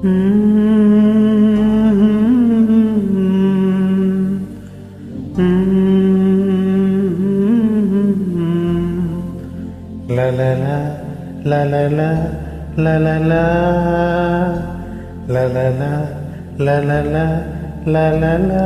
La la la la la la la la la la la la la la la la la.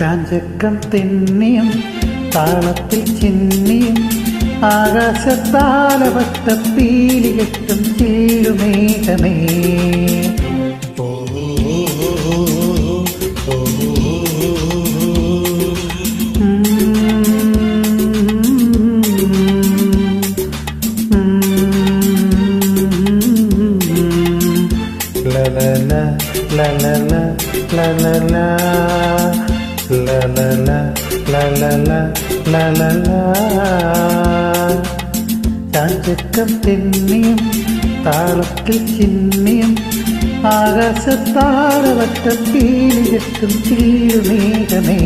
ചാഞ്ചക്കം തെന്നിയും താളത്തിൽ ചിന്നിയും ആകാശത്താലവട്ടപ്പീലി കെട്ടും ചില്ലുമേഘമേ. ലലല ലലല ലലല ലലല ലലല ലലല. ചാഞ്ചക്കം തെന്നിയും താളത്തിൽ ചിന്നിയും ആകാശത്താലവട്ടപ്പീലി കെട്ടും ചില്ലുമേഘമേ.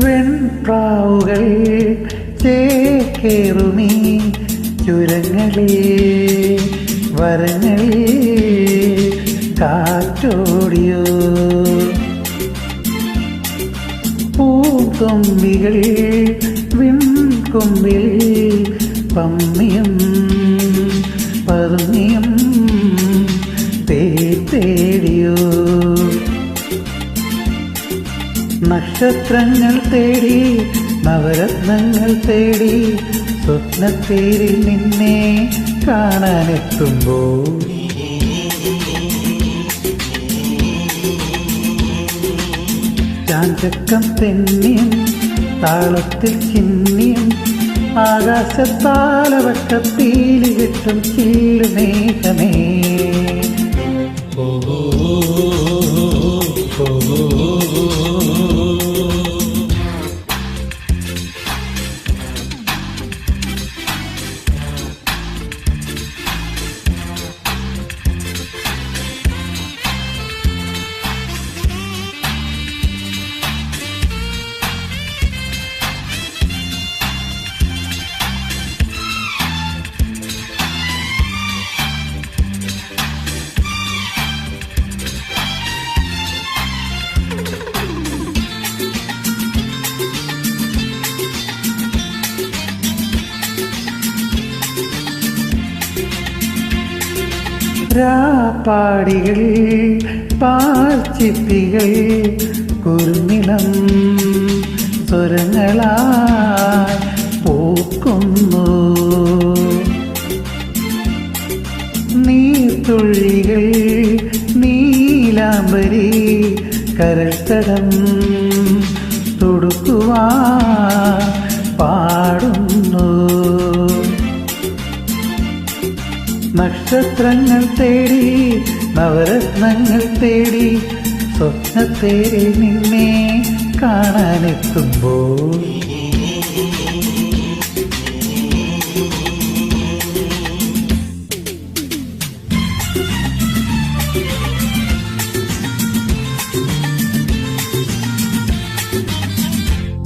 വെൺപ്രാവുകൾ ചേക്കേറുമീ ചുരങ്ങളിൽ വരങ്ങളിൽ കാറ്റോടിയോ. പൂക്കൊമ്പികൾ വിൺകൊമ്പിൽ പമ്മിയും പതുങ്ങിയും തേടിയോ. നക്ഷത്രങ്ങൾ തേടി നവരത്നങ്ങൾ തേടി സ്വപ്നത്തേരിൽ നിന്നെ കാണാനെത്തുമ്പോൾ ചാഞ്ചക്കം തെന്നിയും താളത്തിൽ ചിന്നിയും ആകാശത്താലവട്ടപ്പീലി കെട്ടും ചില്ലുമേഘമേ. രാപ്പാടികൾ പാൽച്ചിപ്പികൾ കുറുനിളം സ്വരങ്ങളായി പൂക്കുന്നു. നീർത്തുള്ളികൾ നീലാംബരി കരൾത്തടം തൊടുക്കുവാൻ പാടുന്നു. നക്ഷത്രങ്ങൾ തേടി നവരത്നങ്ങൾ തേടി സ്വപ്നത്തേരിൽ നിന്നെ കാണാനെത്തുമ്പോൾ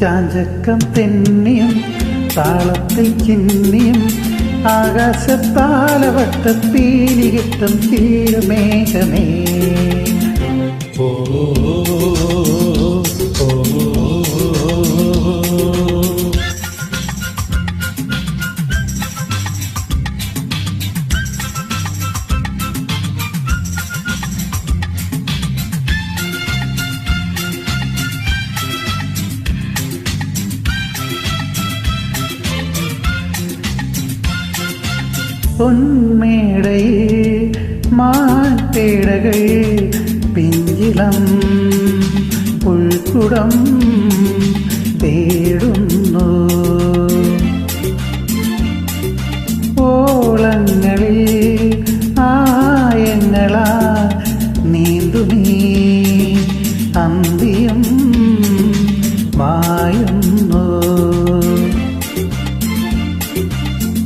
ചാഞ്ചക്കം തെന്നിയും താളത്തിൽ ചിന്നിയും ആകാശത്താലവട്ടപ്പീലി കെട്ടും ചില്ലുമേഘമേ. പൊന്മേടയിൽ മാൻപേടകൾ പിഞ്ചിളം പുൽക്കുടം തേടുന്നു. ഓളങ്ങളിൽ ആയങ്ങളാ നീന്തുമീ അന്തിയും മായുന്നു.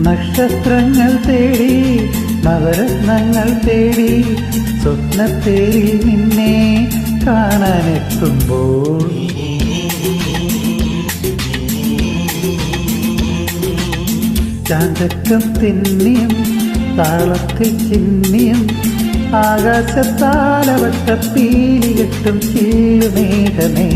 നക്ഷത്രങ്ങൾ തേടി നവരത്നങ്ങൾ തേടി സ്വപ്നത്തേരിൽ നിന്നെ കാണാനെത്തുമ്പോൾ ചാഞ്ചക്കം തിന്നിയും താളത്തിൽ ചിന്നിയും ആകാശത്താലവട്ട പീലി കെട്ടും ചില്ലുമേഘമേ